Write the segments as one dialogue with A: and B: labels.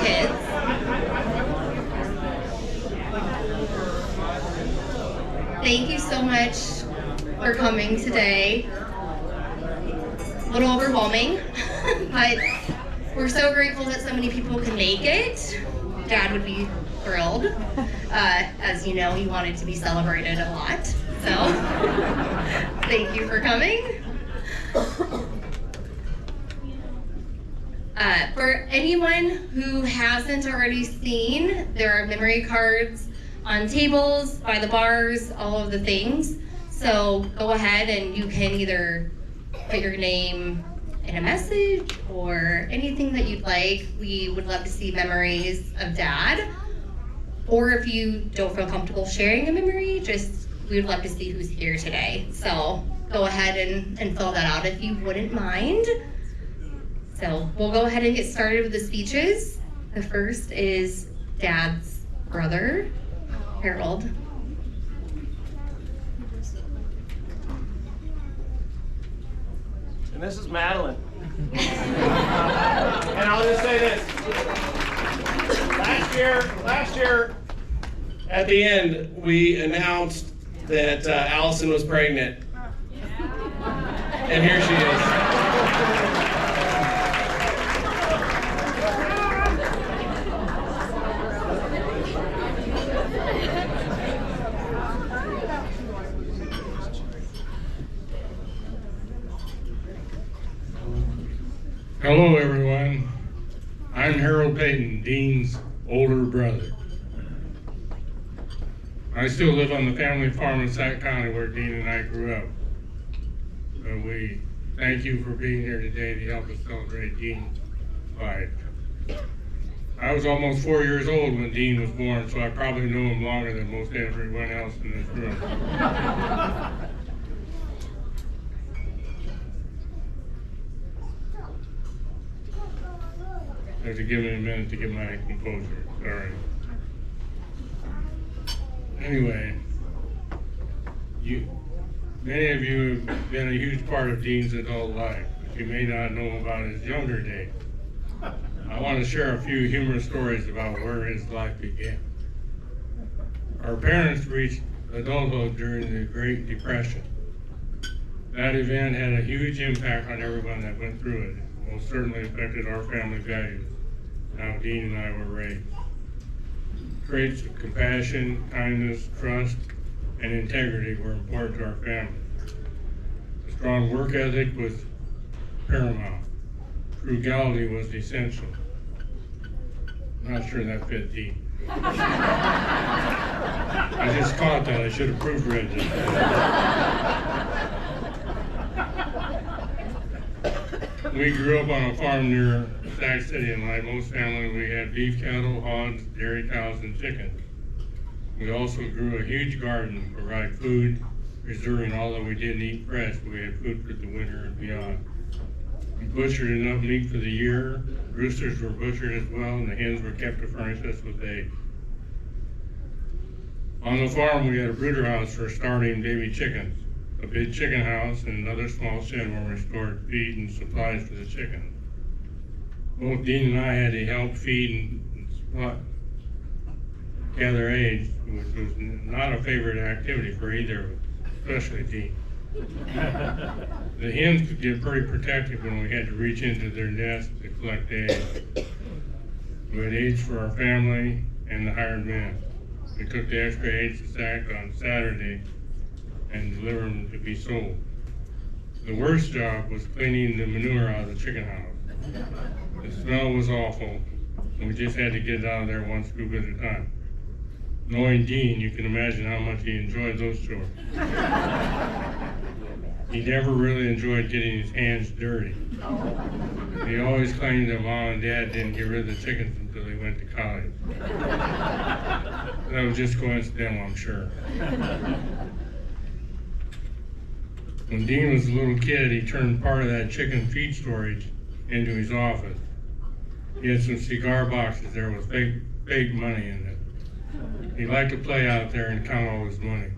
A: kids. Thank you so much for coming today. A little overwhelming, but we're so grateful that so many people can make it. Dad would be thrilled. As you know, he wanted to be celebrated a lot. So, thank you for coming. For anyone who hasn't already seen, there are memory cards on tables, by the bars, all of the things. So go ahead and you can either put your name in a message or anything that you'd like. We would love to see memories of Dad. Or if you don't feel comfortable sharing a memory, we would love to see who's here today. So go ahead and fill that out if you wouldn't mind. So we'll go ahead and get started with the speeches. The first is Dad's brother, Harold.
B: And this is Madeline. And I'll just say this. Last year, at the end, we announced that Allison was pregnant. And here she is.
C: Hello everyone, I'm Harold Peyton, Dean's older brother. I still live on the family farm in Sac County where Dean and I grew up. So we thank you for being here today to help us celebrate Dean's life. I was almost 4 years old when Dean was born, so I probably know him longer than most everyone else in this room. I have to give me a minute to get my composure, sorry. Anyway, many of you have been a huge part of Dean's adult life, but you may not know about his younger days. I want to share a few humorous stories about where his life began. Our parents reached adulthood during the Great Depression. That event had a huge impact on everyone that went through it. It most certainly affected our family values, how Dean and I were raised. Traits of compassion, kindness, trust, and integrity were important to our family. A strong work ethic was paramount. Frugality was essential. I'm not sure that fit Dean. I just caught that. I should have proofread that. We grew up on a farm near Sac City, and like most families, we had beef cattle, hogs, dairy cows, and chickens. We also grew a huge garden to provide food, preserving all that we didn't eat fresh. We had food for the winter and beyond. We butchered enough meat for the year. Roosters were butchered as well, and the hens were kept to furnish us with eggs. On the farm, we had a brooder house for starting baby chickens, a big chicken house, and another small shed where we stored feed and supplies for the chickens. Both Dean and I had to help feed and gather eggs, which was not a favorite activity for either of us, especially Dean. The hens could get pretty protective when we had to reach into their nest to collect eggs. We had eggs for our family and the hired men. We took the extra eggs to Sac on Saturday and delivered them to be sold. The worst job was cleaning the manure out of the chicken house. The smell was awful, and we just had to get it out of there one scoop at a time. Knowing Dean, you can imagine how much he enjoyed those chores. He never really enjoyed getting his hands dirty. He always claimed that Mom and Dad didn't get rid of the chickens until they went to college. That was just coincidental, I'm sure. When Dean was a little kid, he turned part of that chicken feed storage into his office. He had some cigar boxes there with fake money in it. He liked to play out there and count all his money.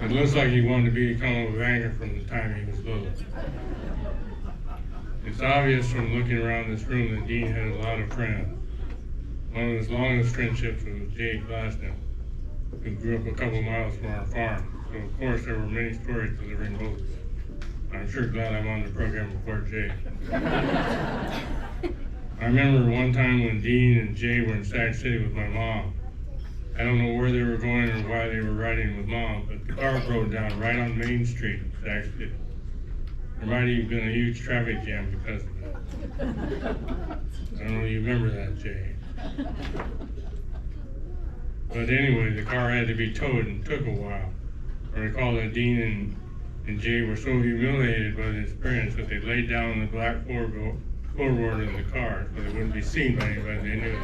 C: It looks like he wanted to become a banker from the time he was little. It's obvious from looking around this room that Dean had a lot of friends. One of his longest friendships was Jay Glaston, who grew up a couple miles from our farm. So of course there were many stories delivering both. I'm sure glad I'm on the program before Jay. I remember one time when Dean and Jay were in Sac City with my mom. I don't know where they were going or why they were riding with Mom, but the car broke down right on Main Street in Sac City. There might have even been a huge traffic jam because of that. I don't know if you remember that, Jay. But anyway, the car had to be towed and took a while. I recall that Dean and Jay were so humiliated by the experience that they laid down on the black floorboard of the car so they wouldn't be seen by anybody they knew.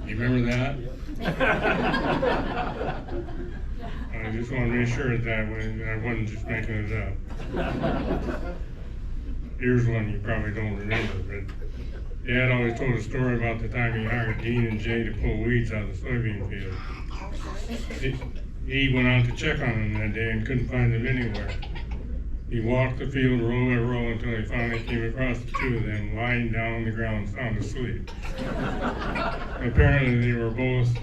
C: You remember that? I just want to make sure of that when I wasn't just making it up. Here's one you probably don't remember, but Dad always told a story about the time he hired Dean and Jay to pull weeds out of the soybean field. He went out to check on them that day and couldn't find them anywhere. He walked the field row by row until he finally came across the two of them lying down on the ground sound asleep. Apparently they were both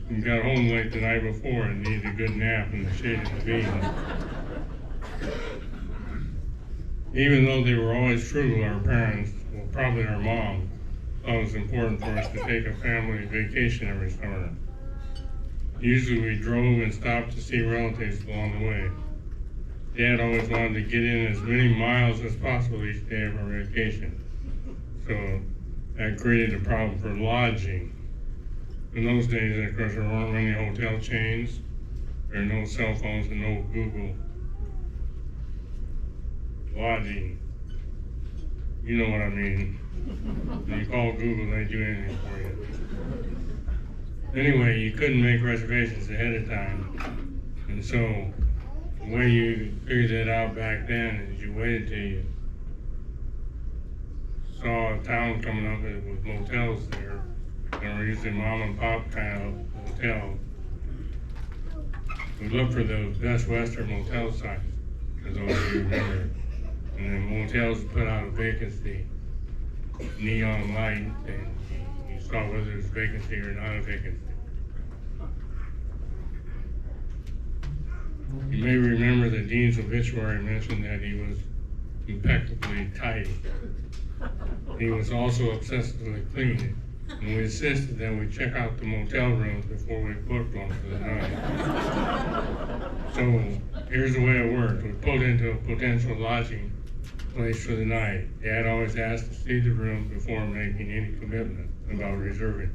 C: and got home late the night before and needed a good nap in the shade of the beans. Even though they were always frugal, our parents, well probably our mom, thought it was important for us to take a family vacation every summer. Usually we drove and stopped to see relatives along the way. Dad always wanted to get in as many miles as possible each day of our vacation. So that created a problem for lodging. In those days, of course, there weren't many hotel chains. There were no cell phones and no Google. Lodging. You know what I mean. When you call Google, they do anything for you. Anyway, you couldn't make reservations ahead of time. And so the way you figured that out back then is you waited till you saw a town coming up with motels there. They were usually mom and pop kind of hotel. We looked for the Best Western motel sites, as those of you remember. And then motels put out a vacancy, neon light, and you saw whether it was vacancy or not a vacancy. You may remember that Dean's obituary mentioned that he was impeccably tidy. He was also obsessively clean, and we insisted that we check out the motel rooms before we booked one for the night. So here's the way it worked. We pulled into a potential lodging place for the night. Dad always asked to see the room before making any commitment about reserving.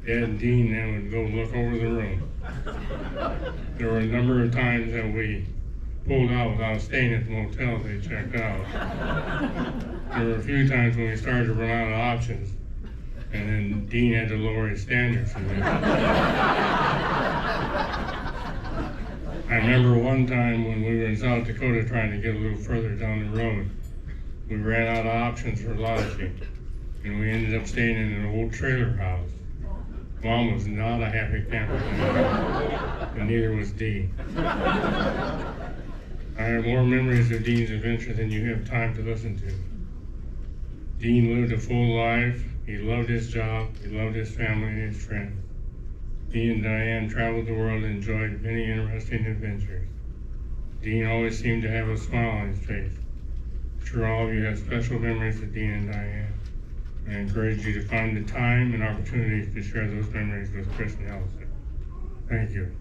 C: Dad and Dean then would go look over the room. There were a number of times that we pulled out without staying at the motel they checked out. There were a few times when we started to run out of options, and then Dean had to lower his standards. I remember one time when we were in South Dakota trying to get a little further down the road, we ran out of options for lodging, and we ended up staying in an old trailer house. Mom was not a happy camper, and neither was Dean. I have more memories of Dean's adventure than you have time to listen to. Dean lived a full life. He loved his job. He loved his family and his friends. He and Diane traveled the world and enjoyed many interesting adventures. Dean always seemed to have a smile on his face. I'm sure all of you have special memories of Dean and Diane. I encourage you to find the time and opportunities to share those memories with Chris and Allison. Thank you.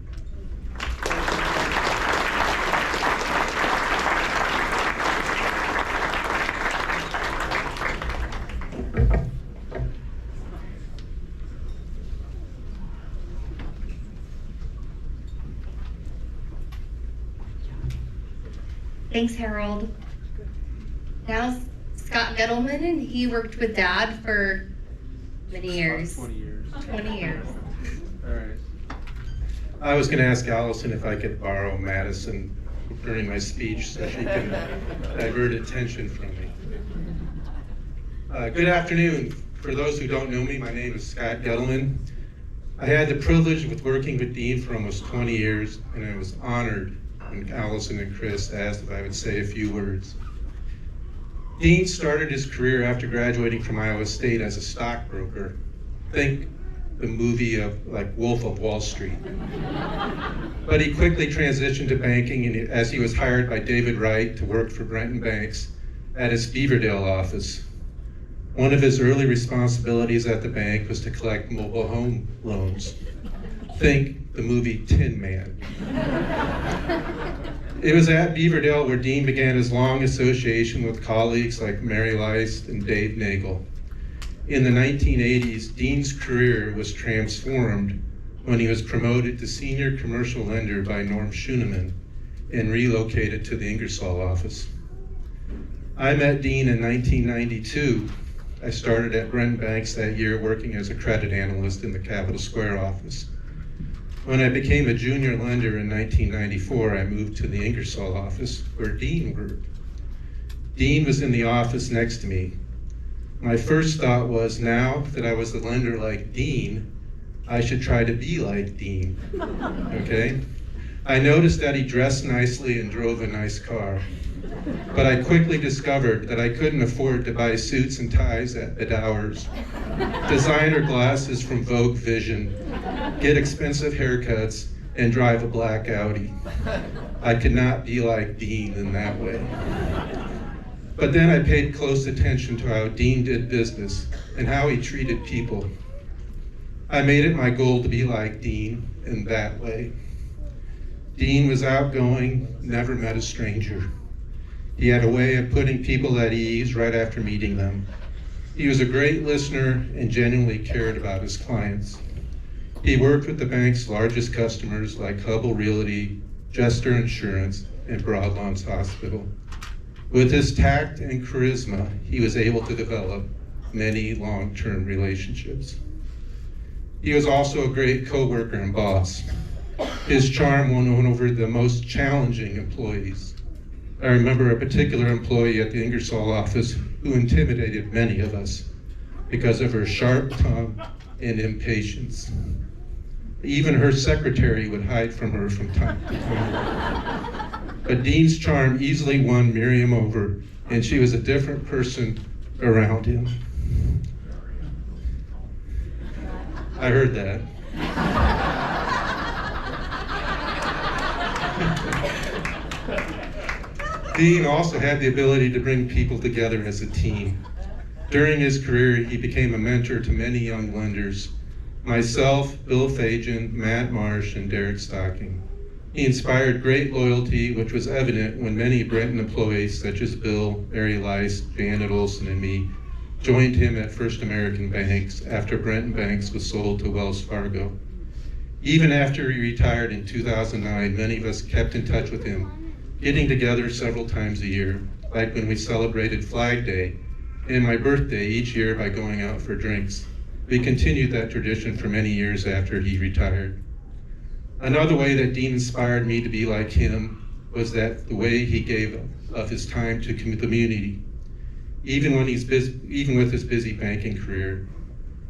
A: Thanks, Harold. Now Scott Gettleman, and he worked with Dad for many years.
D: 20 years.
A: 20 years.
D: All right.
E: I was going to ask Allison if I could borrow Madison during my speech so she can divert attention from me. Good afternoon. For those who don't know me, my name is Scott Gettleman. I had the privilege of working with Dean for almost 20 years, and I was honored when Allison and Chris asked if I would say a few words. Dean started his career after graduating from Iowa State as a stockbroker. Think the movie of like Wolf of Wall Street. But he quickly transitioned to banking and as he was hired by David Wright to work for Brenton Banks at his Beaverdale office. One of his early responsibilities at the bank was to collect mobile home loans. Think the movie Tin Man. It was at Beaverdale where Dean began his long association with colleagues like Mary Leist and Dave Nagel. In the 1980s, Dean's career was transformed when he was promoted to senior commercial lender by Norm Schuneman and relocated to the Ingersoll office. I met Dean in 1992. I started at Brenton Banks that year working as a credit analyst in the Capitol Square office. When I became a junior lender in 1994, I moved to the Ingersoll office where Dean worked. Dean was in the office next to me. My first thought was, now that I was a lender like Dean, I should try to be like Dean, okay? I noticed that he dressed nicely and drove a nice car. But I quickly discovered that I couldn't afford to buy suits and ties at Bedauer's, designer glasses from Vogue Vision, get expensive haircuts, and drive a black Audi. I could not be like Dean in that way. But then I paid close attention to how Dean did business and how he treated people. I made it my goal to be like Dean in that way. Dean was outgoing, never met a stranger. He had a way of putting people at ease right after meeting them. He was a great listener and genuinely cared about his clients. He worked with the bank's largest customers like Hubble Realty, Jester Insurance, and Broadlawns Hospital. With his tact and charisma, he was able to develop many long-term relationships. He was also a great coworker and boss. His charm won over the most challenging employees. I remember a particular employee at the Ingersoll office who intimidated many of us because of her sharp tongue and impatience. Even her secretary would hide from her from time to time. But Dean's charm easily won Miriam over, and she was a different person around him. I heard that. Dean also had the ability to bring people together as a team. During his career, he became a mentor to many young lenders, myself, Bill Fajan, Matt Marsh, and Derek Stocking. He inspired great loyalty, which was evident when many Brenton employees, such as Bill, Mary Leist, Janet Olson, and me, joined him at First American Banks after Brenton Banks was sold to Wells Fargo. Even after he retired in 2009, many of us kept in touch with him, getting together several times a year, like when we celebrated Flag Day and my birthday each year by going out for drinks. We continued that tradition for many years after he retired. Another way that Dean inspired me to be like him was that the way he gave of his time to the community, even with his busy banking career.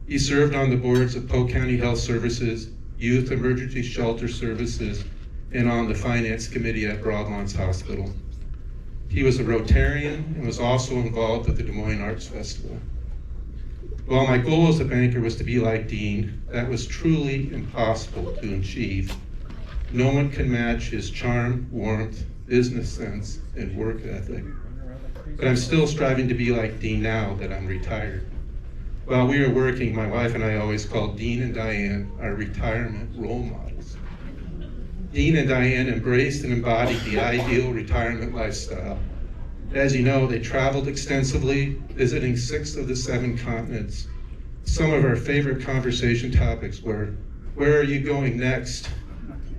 E: He served on the boards of Polk County Health Services, Youth Emergency Shelter Services, and on the finance committee at Broadlawns Hospital. He was a Rotarian and was also involved with the Des Moines Arts Festival. While my goal as a banker was to be like Dean, that was truly impossible to achieve. No one can match his charm, warmth, business sense, and work ethic. But I'm still striving to be like Dean now that I'm retired. While we were working, my wife and I always called Dean and Diane our retirement role models. Dean and Diane embraced and embodied the ideal retirement lifestyle. As you know, they traveled extensively, visiting 6 of the 7 continents. Some of our favorite conversation topics were, where are you going next?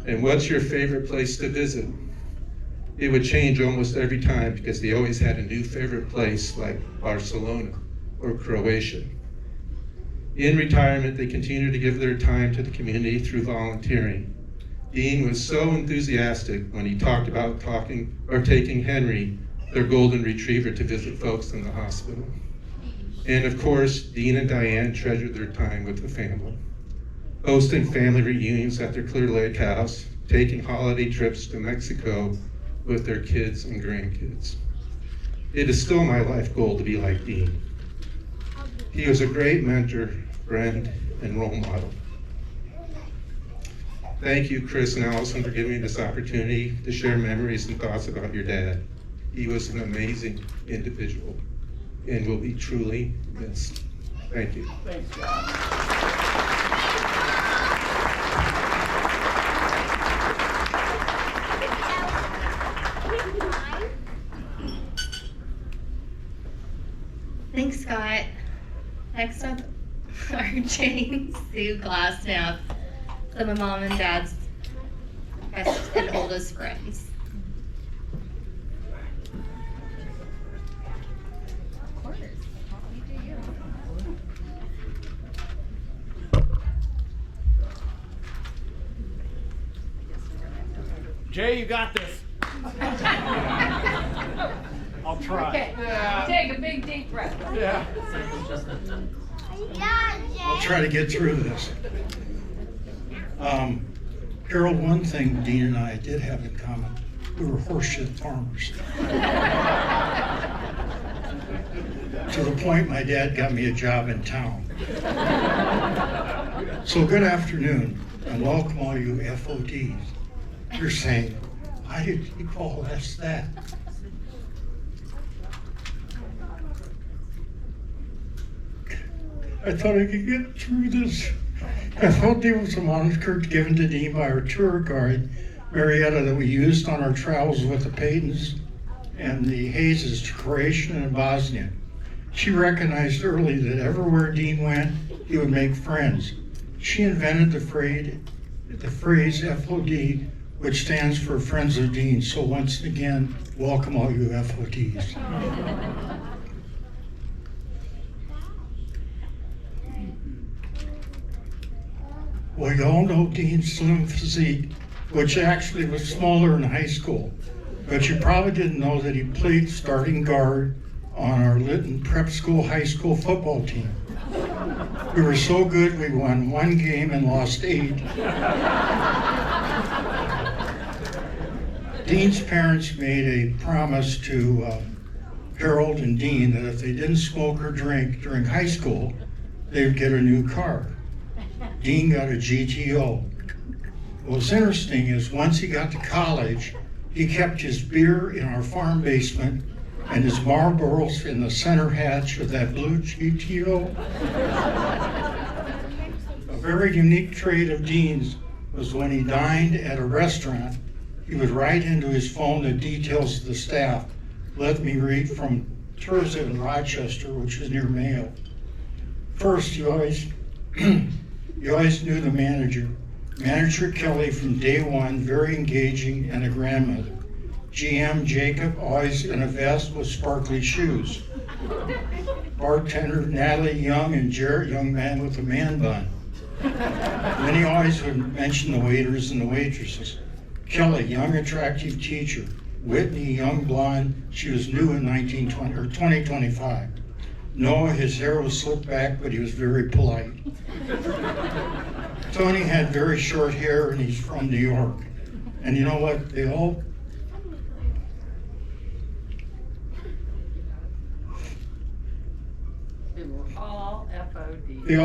E: And what's your favorite place to visit? It would change almost every time because they always had a new favorite place like Barcelona or Croatia. In retirement, they continued to give their time to the community through volunteering. Dean was so enthusiastic when he talked about taking Henry, their golden retriever, to visit folks in the hospital. And of course, Dean and Diane treasured their time with the family, hosting family reunions at their Clear Lake house, taking holiday trips to Mexico with their kids and grandkids. It is still my life goal to be like Dean. He was a great mentor, friend, and role model. Thank you, Chris and Allison, for giving me this opportunity to share memories and thoughts about your dad. He was an amazing individual and will be truly missed. Thank you.
B: Thanks, Scott.
A: Thanks, Scott. Next up are Jane Sue Glassnapp, some of Mom and Dad's best and oldest friends.
B: Jay, you got this. I'll try.
D: Okay,
B: Yeah.
D: take a big deep breath.
B: Yeah.
F: I'll try to get through this. Harold, one thing Dean and I did have in common, we were horseshit farmers. To the point my dad got me a job in town. So good afternoon and welcome all you FODs. You're saying, why did you call us that? I thought I could get through this. FOD was a moniker given to Dean by our tour guide, Marietta, that we used on our travels with the Peytons and the Hayeses to Croatia and Bosnia. She recognized early that everywhere Dean went, he would make friends. She invented the phrase FOD, which stands for Friends of Dean. So once again, welcome all you FODs. Well, you all know Dean's slim physique, which actually was smaller in high school. But you probably didn't know that he played starting guard on our Lytton Prep School high school football team. We were so good, we won 1 game and lost 8. Dean's parents made a promise to Harold and Dean that if they didn't smoke or drink during high school, they would get a new car. Dean got a GTO. What's interesting is once he got to college, he kept his beer in our farm basement and his Marlboros in the center hatch of that blue GTO. A very unique trait of Dean's was when he dined at a restaurant, he would write into his phone the details of the staff. Let me read from Tourism in Rochester, which is near Mayo. First, you always knew the manager. Manager Kelly from day one, very engaging and a grandmother. GM Jacob, always in a vest with sparkly shoes. Bartender Natalie Young and Jarrett, young man with a man bun. Then he always would mention the waiters and the waitresses. Kelly, young attractive teacher. Whitney, young blonde, she was new in 2025. Noah, his hair was slicked back, but he was very polite. Tony had very short hair and he's from New York. And you know what? They all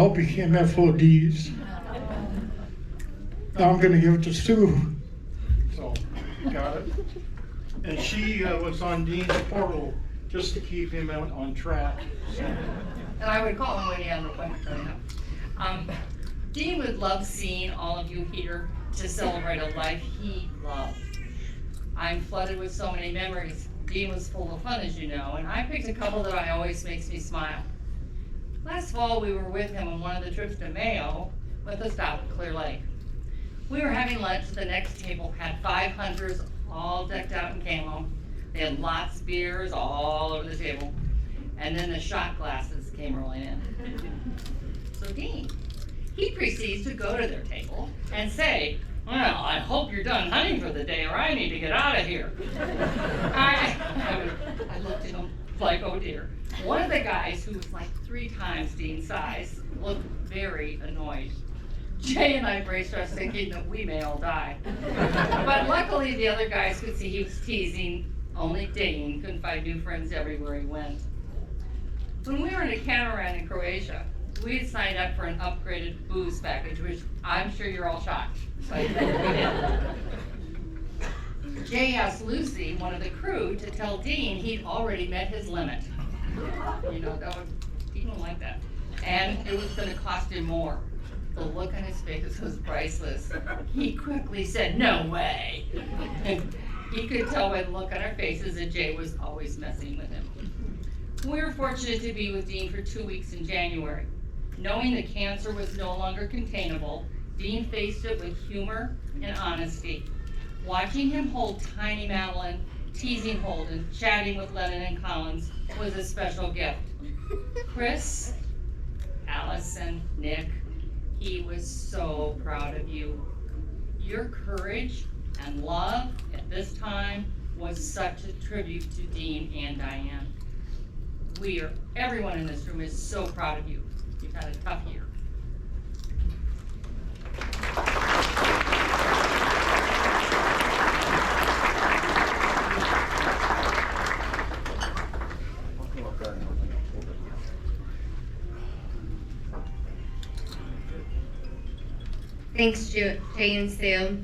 F: became FODs. Now I'm gonna give it to Sue. So, got it. And she was on Dean's portal just to keep him on track.
D: And I would call him when he had an appointment coming up. Dean would love seeing all of you here to celebrate a life he loved. I'm flooded with so many memories. Dean was full of fun, as you know, and I picked a couple that always makes me smile. Last fall, we were with him on one of the trips to Mayo with a stop at Clear Lake. We were having lunch. The next table had 5 hunters all decked out in camo. They had lots of beers all over the table. And then the shot glasses came rolling in. So Dean, he proceeds to go to their table and say, well, I hope you're done hunting for the day or I need to get out of here. I looked at him like, oh dear. One of the guys, who was like 3 times Dean's size, looked very annoyed. Jay and I braced us thinking that we may all die. But luckily the other guys could see he was teasing Only Dane couldn't find new friends everywhere he went. When we were in a catamaran in Croatia, we had signed up for an upgraded booze package, which I'm sure you're all shocked. But we did. Jay asked Lucy, one of the crew, to tell Dean he'd already met his limit. You know, Dean wouldn't like that. And it was gonna cost him more. The look on his face was priceless. He quickly said, "No way." He could tell by the look on our faces that Jay was always messing with him. We were fortunate to be with Dean for 2 weeks in January. Knowing the cancer was no longer containable, Dean faced it with humor and honesty. Watching him hold tiny Madeline, teasing Holden, chatting with Lennon and Collins was a special gift. Chris, Allison, Nick, he was so proud of you. Your courage and love at this time was such a tribute to Dean and Diane. Everyone in this room is so proud of you. You've had a tough year.
A: Thanks, Jay and Sue.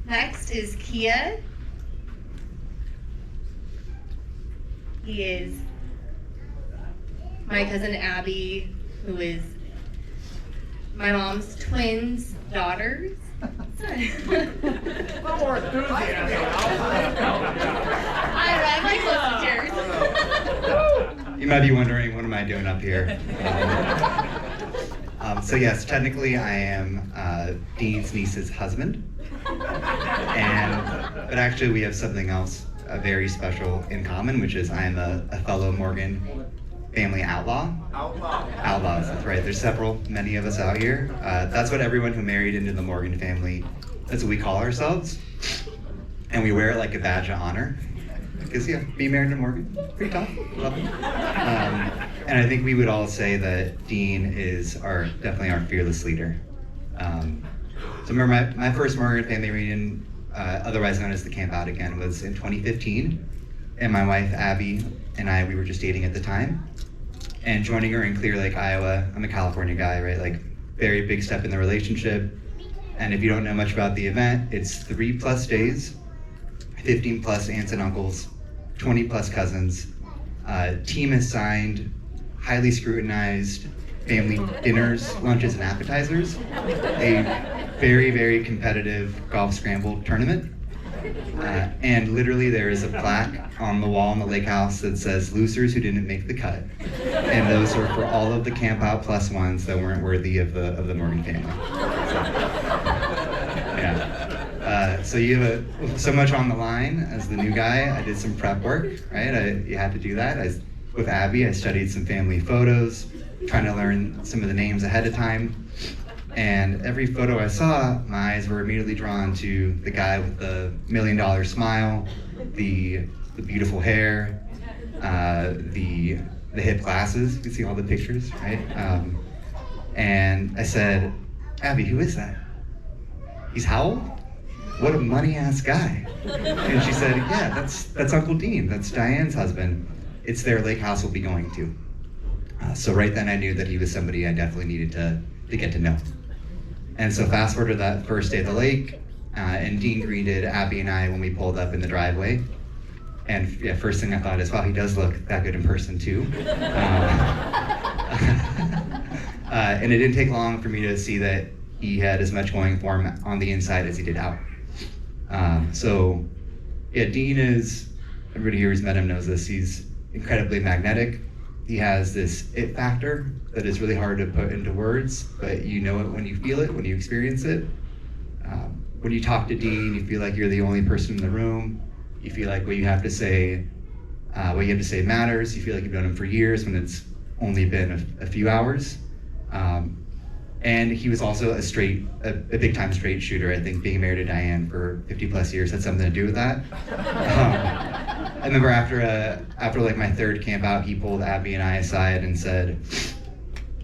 A: Next is Kia. He is my cousin Abby, who is my mom's twins' daughter's son.
B: More enthusiasm.
A: I'm like close to tears.
G: You might be wondering, what am I doing up here? So yes, technically I am Dean's niece's husband, but actually we have something else very special in common, which is I am a fellow Morgan family outlaw. Outlaws, that's right. There's many of us out here. That's what everyone who married into the Morgan family, that's what we call ourselves. And we wear it like a badge of honor. Because yeah, being married to Morgan, pretty tough. Love it. And I think we would all say that Dean is definitely our fearless leader. So remember my first Morgan family reunion, otherwise known as the Camp Out Again, was in 2015. And my wife Abby and I, we were just dating at the time. And joining her in Clear Lake, Iowa, I'm a California guy, right? Like very big step in the relationship. And if you don't know much about the event, it's 3+ days, 15+ aunts and uncles, 20+ cousins, team assigned, highly scrutinized family dinners, lunches, and appetizers, a very, very competitive golf scramble tournament. And literally there is a plaque on the wall in the lake house that says losers who didn't make the cut. And those are for all of the Camp Out plus ones that weren't worthy of the Morgan family. So you have so much on the line as the new guy. I did some prep work, right? You had to do that. With Abby, I studied some family photos, trying to learn some of the names ahead of time. And every photo I saw, my eyes were immediately drawn to the guy with the $1 million smile, the beautiful hair, the hip glasses. You can see all the pictures, right? And I said, Abby, who is that? He's how old? What a money-ass guy. And she said, yeah, that's Uncle Dean. That's Diane's husband. It's their lake house we'll be going to. So right then I knew that he was somebody I definitely needed to get to know. And so fast forward to that first day at the lake, and Dean greeted Abby and I when we pulled up in the driveway. And yeah, first thing I thought is, wow, he does look that good in person too. And it didn't take long for me to see that he had as much going for him on the inside as he did out. So yeah, Dean is, everybody here who's met him knows this, he's incredibly magnetic. He has this it factor that is really hard to put into words, but you know it when you feel it, when you experience it. When you talk to Dean, you feel like you're the only person in the room. You feel like what you have to say matters. You feel like you've known him for years when it's only been a few hours. And he was also a big time straight shooter. I think being married to Diane for 50+ years had something to do with that. I remember after like my third camp out, he pulled Abby and I aside and said,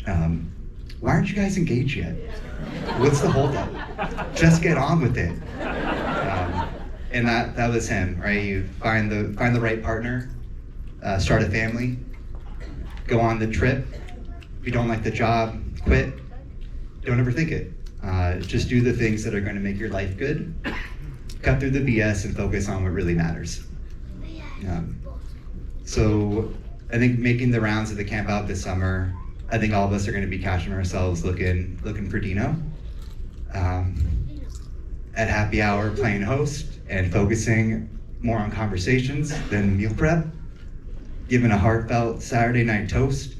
G: why aren't you guys engaged yet? What's the holdup? Just get on with it. And that was him, right? You find the right partner, start a family, go on the trip. If you don't like the job, quit. Don't overthink it. Just do the things that are going to make your life good. Cut through the BS and focus on what really matters. So I think making the rounds of the camp out this summer, I think all of us are going to be catching ourselves looking for Dino. At happy hour playing host and focusing more on conversations than meal prep, giving a heartfelt Saturday night toast,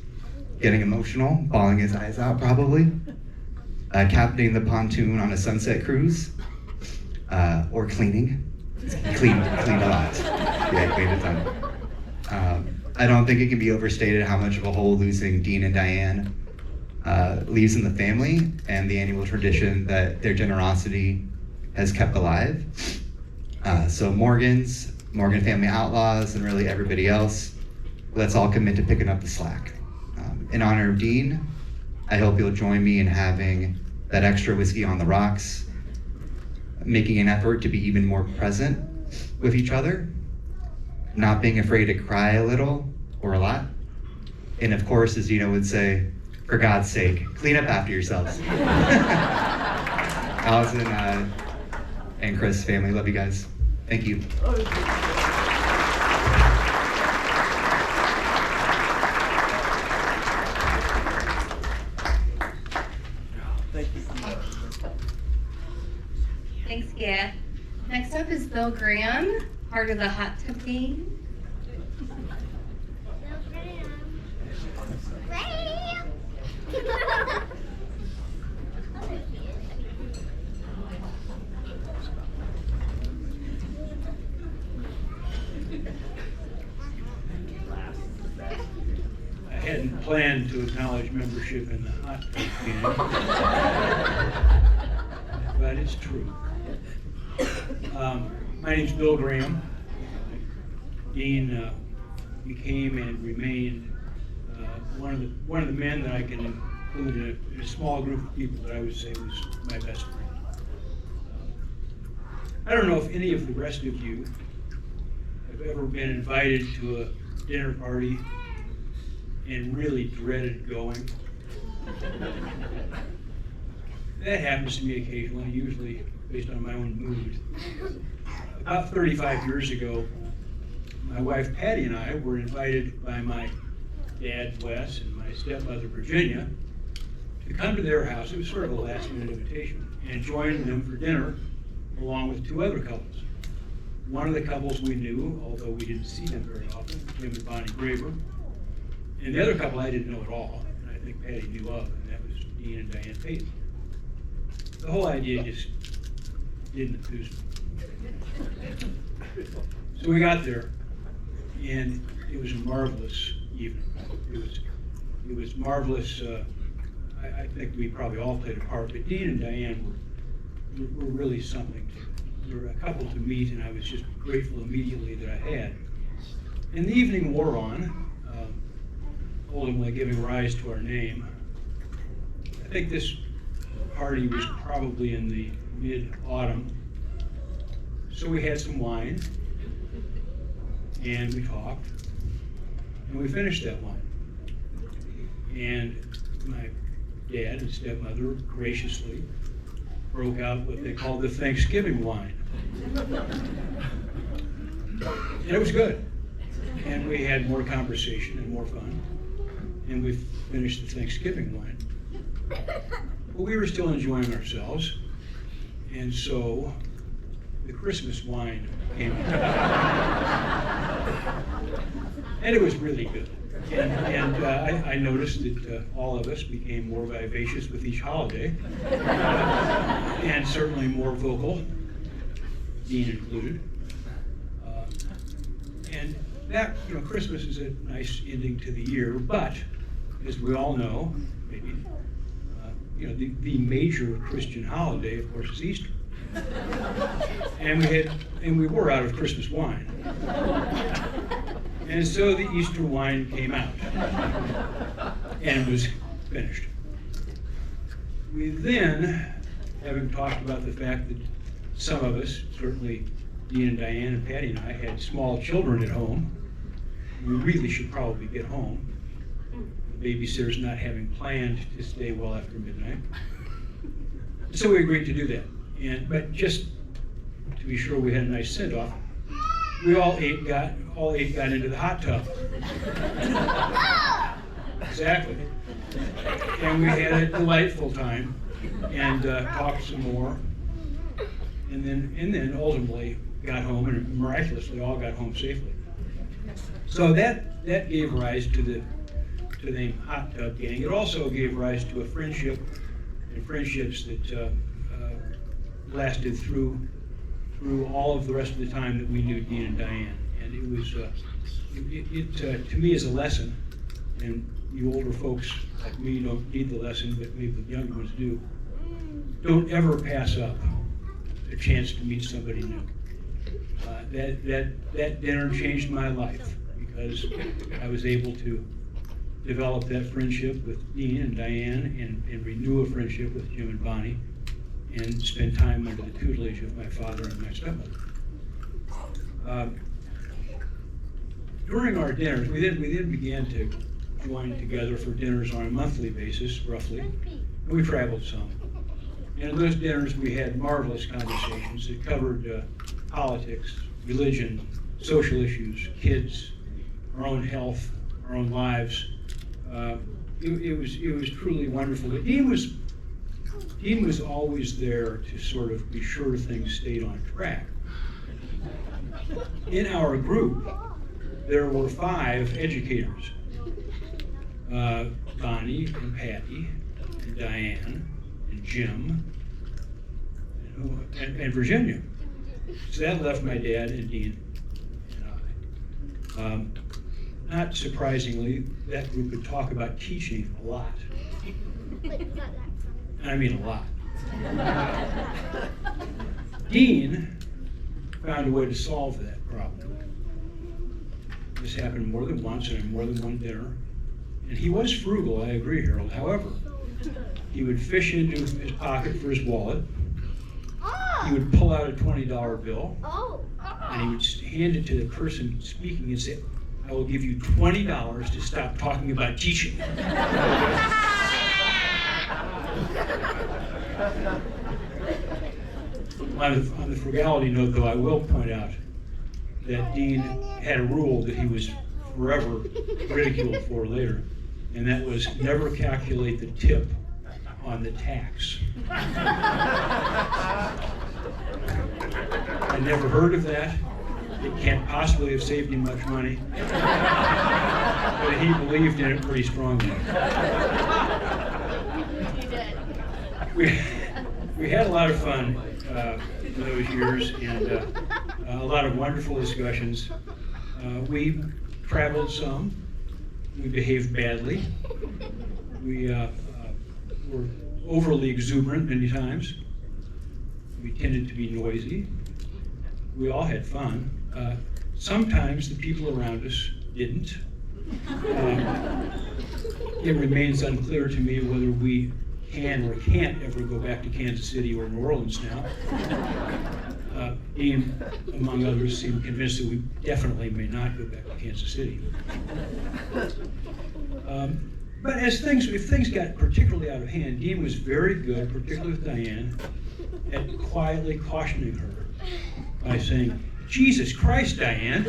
G: getting emotional, bawling his eyes out probably, captaining the pontoon on a sunset cruise, or cleaning. Cleaned a lot. Yeah, cleaned a ton. I don't think it can be overstated how much of a hole losing Dean and Diane leaves in the family and the annual tradition that their generosity has kept alive. So Morgan Family Outlaws, and really everybody else, let's all commit to picking up the slack. In honor of Dean, I hope you'll join me in having that extra whiskey on the rocks, making an effort to be even more present with each other, not being afraid to cry a little or a lot. And of course, as Dino would say, for God's sake, clean up after yourselves. Allison and Chris family, love you guys. Thank you.
A: Thanks, Gia. Next up is Bill Graham, part of the Hot Tub Gang.
H: I hadn't planned to acknowledge membership in the Hot Tub Gang, but it's true. My name's Bill Graham. Dean became and remained one of the men that I can include in a small group of people that I would say was my best friend. I don't know if any of the rest of you have ever been invited to a dinner party and really dreaded going. That happens to me occasionally, usually based on my own mood. About 35 years ago, my wife Patty and I were invited by my dad, Wes, and my stepmother, Virginia, to come to their house. It was sort of a last-minute invitation, and join them for dinner along with two other couples. One of the couples we knew, although we didn't see them very often, Jim and Bonnie Graver. And the other couple I didn't know at all, and I think Patty knew of, and that was Dean and Diane Peyton. The whole idea just didn't enthuse me. So we got there, and it was a marvelous evening. It was marvelous. I think we probably all played a part, but Dean and Diane were really something. They were a couple to meet, and I was just grateful immediately that I had. And the evening wore on, ultimately giving rise to our name. I think this party was probably in the mid-autumn. So we had some wine, and we talked, and we finished that wine. And my dad and stepmother graciously broke out what they called the Thanksgiving wine. And it was good. And we had more conversation and more fun. And we finished the Thanksgiving wine. But we were still enjoying ourselves. And so the Christmas wine came out. And it was really good. And I noticed that all of us became more vivacious with each holiday, and certainly more vocal, Dean included. And that, Christmas is a nice ending to the year, but as we all know, maybe, the major Christian holiday, of course, is Easter. And we were out of Christmas wine. And so the Easter wine came out and was finished. We then, having talked about the fact that some of us, certainly Dean and Diane and Patty and I had small children at home, we really should probably get home. The babysitter's not having planned to stay well after midnight. So we agreed to do that. But just to be sure we had a nice send-off, we all eight got into the hot tub. Exactly. And we had a delightful time and talked some more. And then ultimately got home, and miraculously all got home safely. So that gave rise to the name Hot Tub Gang. It also gave rise to a friendship, and friendships that lasted through all of the rest of the time that we knew Dean and Diane. And it was, to me, is a lesson, and you older folks like me don't need the lesson, but maybe the younger ones do. Don't ever pass up a chance to meet somebody new. That dinner changed my life because I was able to develop that friendship with Dean and Diane and renew a friendship with Jim and Bonnie and spend time under the tutelage of my father and my stepmother. During our dinners, we then began to join together for dinners on a monthly basis, roughly, and we traveled some. And in those dinners, we had marvelous conversations that covered politics, religion, social issues, kids, our own health, our own lives. It was truly wonderful. But Dean was always there to sort of be sure things stayed on track. In our group, there were 5 educators, Bonnie and Patty and Diane and Jim and Virginia. So that left my dad and Dean and I. Not surprisingly, that group would talk about teaching a lot. I mean a lot. Dean found a way to solve that problem. This happened more than once and more than one dinner. And he was frugal, I agree, Harold. However, he would fish into his pocket for his wallet. He would pull out a $20 bill. And he would hand it to the person speaking and say, "I will give you $20 to stop talking about teaching." On the frugality note, though, I will point out that Dean had a rule that he was forever ridiculed for later, and that was never calculate the tip on the tax. I never heard of that. It can't possibly have saved him much money, but he believed in it pretty strongly. We had a lot of fun in those years, and a lot of wonderful discussions. We traveled some. We behaved badly. We were overly exuberant many times. We tended to be noisy. We all had fun. Sometimes the people around us didn't. It remains unclear to me whether we can or can't ever go back to Kansas City or New Orleans now. Dean, among others, seemed convinced that we definitely may not go back to Kansas City. But if things got particularly out of hand, Dean was very good, particularly with Diane, at quietly cautioning her by saying, "Jesus Christ, Diane."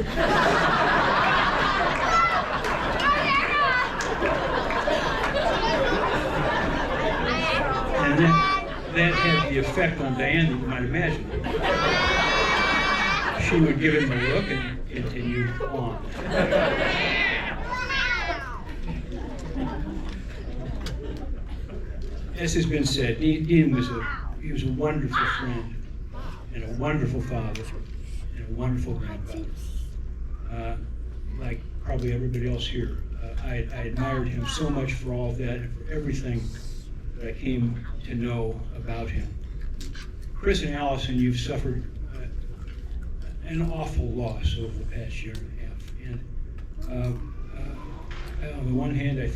H: And that had the effect on Diane that you might imagine. She would give him a look and continue on. As has been said, Dean was a wonderful friend and a wonderful father and a wonderful grandfather. Like probably everybody else here, I admired him so much for all of that and for everything that I came to know about him. Chris and Allison, you've suffered an awful loss over the past year and a half. And on the one hand, I